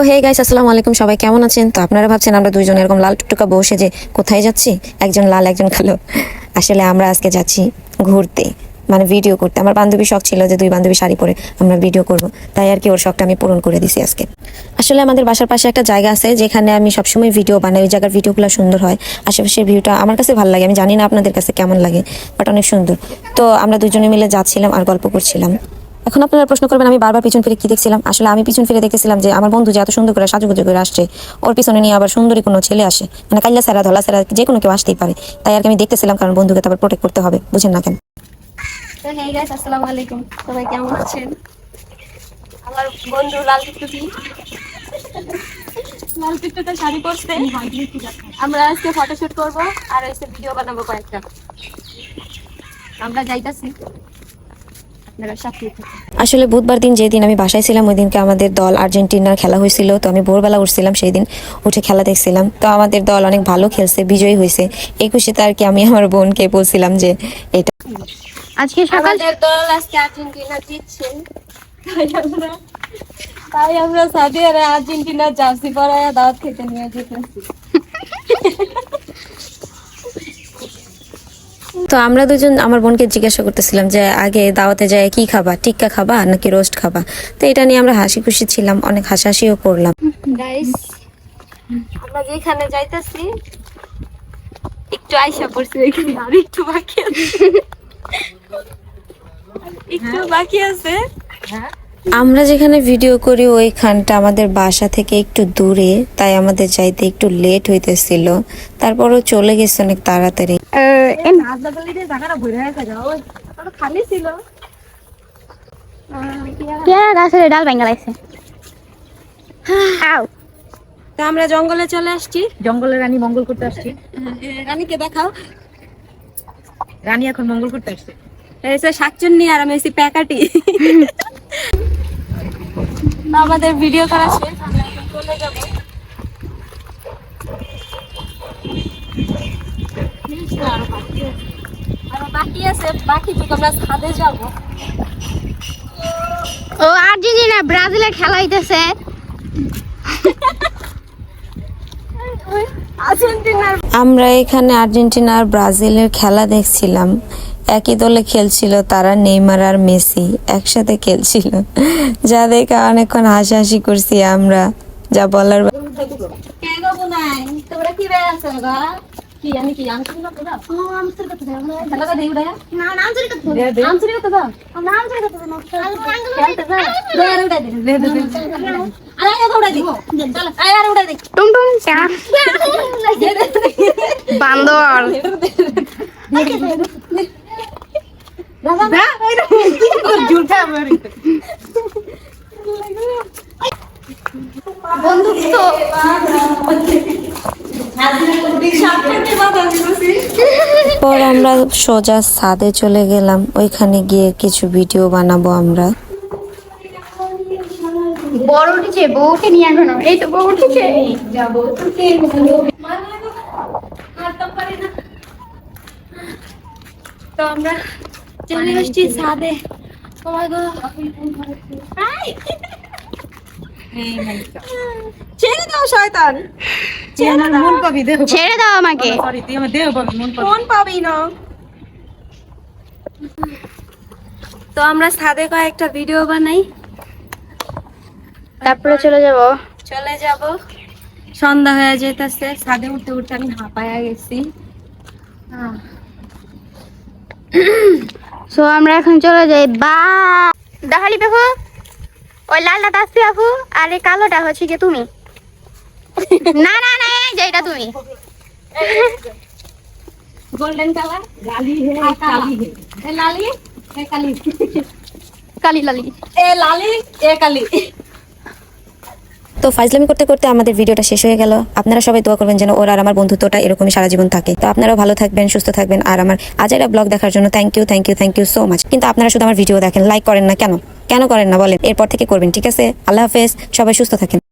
Hey guys, আসসালামু আলাইকুম। সবাই কেমন আছেন? তো আপনারা ভাবছেন আমরা দুইজন এরকম লাল টুকটুকা বসে যে কোথায় যাচ্ছি, একজন লাল একজন কালো। আসলে আমরা আজকে যাচ্ছি ঘুরতে, মানে ভিডিও করতে। আমার বান্ধবী শখ ছিল যে দুই বান্ধবী শাড়ি পরে আমরা ভিডিও করব, তাই আর কি ওর শখটা আমি পূরণ করে দিছি আজকে। আসলে আমাদের বাসার পাশে একটা জায়গা আছে যেখানে আমি সবসময় ভিডিও বানাই। ওই জায়গার ভিডিওগুলো সুন্দর হয়, আশেপাশের ভিউটা আমার কাছে ভালো লাগে। আমি জানি না আপনাদের কাছে কেমন লাগে, বাট অনেক সুন্দর। তো আমরা দুজনে মিলে যাচ্ছিলাম আর গল্প করছিলাম। এখন আপনারা প্রশ্ন করবেন আমি বারবার পিছন ফিরে কি দেখছিলাম। আসলে আমি পিছন ফিরে দেখতেছিলাম যে আমার বন্ধু যে এত সুন্দর করে সাজুগুজু করে আসছে, ওর পিছনে নিয়ে আবার সুন্দরী কোনো ছেলে আসে, মানে কাইলা সেরা ধলা সেরা যে কোনো কেউ আসতেই পারে। তাই আর কি আমি দেখতেছিলাম, কারণ বন্ধুকে তো আবার প্রোটেক্ট করতে হবে, বুঝেন না কেন? তো হেই গাইস, আসসালামু আলাইকুম। সবাই কেমন আছেন? আমার বন্ধু লাল টুকটুকি শাড়ি পরছে। আমরা আজকে ফটোশুট করব আর এসে ভিডিও বানাবো কয়েকটা। আমরা যাইতাছি, আপনারা সাথে থাকুন। আসলে বুধবার দিন যেদিন আমি বাসায় ছিলাম, ওই দিনকে আমাদের দল আর্জেন্টিনার খেলা হয়েছিল। তো আমি ভোরবেলা উঠছিলাম, সেই দিন উঠে খেলা দেখছিলাম। তো আমাদের দল অনেক ভালো খেলছে, বিজয়ী হয়েছে। এই খুশিতে আর কি আমি আমার বোনকে বলছিলাম যে এটা আজকে আমাদের দল আজকে আর্জেন্টিনা জিতছে, তাই আমরা সাউদি আর আর্জেন্টিনার জার্সি পরায় দাওয়াত খেতে নিয়ে যেতেছি। তো আমরা দুজন আমার বোনকে জিজ্ঞাসা করতেছিলাম যে আগে দাওয়াতে যায় কি খাবা, টিক্কা খাবা নাকি রোস্ট খাবা। তো এটা নিয়ে আমরা হাসি খুশি ছিলাম, অনেক হাসাহাসিও করলাম। গাইস, আমরা যেখানে যাইতাছি একটু আইসা পড়ছি, ওইখানে আর একটু বাকি আছে, একটু বাকি আছে। আমরা যেখানে ভিডিও করি ওইখানটা আমাদের বাসা থেকে একটু দূরে, তাই আমাদের যাইতে একটু লেট হইতেছিল। তারপরও চলে গেছে অনেক তাড়াতাড়ি। খালি ছিল, পেয়ারা গাছের ডাল ভেঙে লাগছে। তো আমরা জঙ্গলে চলে আসছি। জঙ্গলের রানী মঙ্গল করতে আসছি। রানীকে দেখাও। রানী এখন মঙ্গল করতে আসছে। এসে শাকচুন্নি আর আমি এসে প্যাকাটি। আমাদের ভিডিও করা শেষ, আমরা এখন চলে যাবো। আরো বাকি আছে, বাকি থেকে আমরা ছাদে যাবো। ও আর্জেন্টিনা ব্রাজিলের খেলা হইতেছে। আর্জেন্টিনার আমরা এখানে আর্জেন্টিনা আর ব্রাজিলের খেলা দেখছিলাম। একই দলে খেলছিল তারা, নেইমার আর মেসি একসাথে খেলছিল, যা দেখে অনেকক্ষণ হাসাহাসি করছি আমরা, যা বলার তোমরা কি বেড়ে আছো গা? কি আমি কি আনসারি করতে দাও? আনসারি করতে দাও। খেলা করে দেই উড়াইয়া? না, আনসারি করতে দাও। আনসারি করতে দাও। আমরা আনসারি করতে দাও। খেলতে দাও। দৌড় উড়াই দে। আরে আরে উড়াই দে। চল, আরে উড়াই দে। টুম টুম চা বান্দর। পর আমরা সোজা ছাদে চলে গেলাম, ওইখানে গিয়ে কিছু ভিডিও বানাবো আমরা। বড় উঠেছে, বউকে নিয়ে এখনো এই তো বউ উঠেছে। যাবো তোকে তো আমরা চলে আসছি ছাদে। ও মাই গড, ছেড়ে দাও শয়তান, মন পাবি দেহ, ছেড়ে দাও আমাকে। সরি তুই আমার দেহ পাবি, মন পাবি। ফোন পাবি না। তো আমরা ছাদে কয়েকটা ভিডিও বানাই, তারপরে চলে যাব। চলে যাব। সন্ধ্যা হয়ে যেতেছে, ছাদে উঠতে উঠতে আমি হাঁপায়া গেছি। সো আমরা এখন চলে যাই। বা দেখালি দেখো, ওই লালটা তাসবি আপু আর এই কালোটা হচ্ছে কি তুমি। না না না, এই যে এটা তুমি। গোল্ডেন কালার লালি হে, কালি হে। এ লালি, এ কালি। কালি লালি। এ লালি, এ কালি। তো ফাইজলামি করতে করতে আমাদের ভিডিওটা শেষ হয়ে গেল। আপনারা সবাই দোয়া করবেন যেন ওর আর আমার বন্ধুত্বটা এরকমই সারা জীবন থাকে। তো আপনারাও ভালো থাকবেন, সুস্থ থাকবেন। আর আমার আজাইরা ব্লগ দেখার জন্য থ্যাংক ইউ সো মাচ। কিন্তু আপনারা শুধু আমার ভিডিও দেখেন, লাইক করেন না কেন? কেন করেন না বলেন? এরপর থেকে করবেন, ঠিক আছে? আল্লাহ হাফেজ, সবাই সুস্থ থাকেন।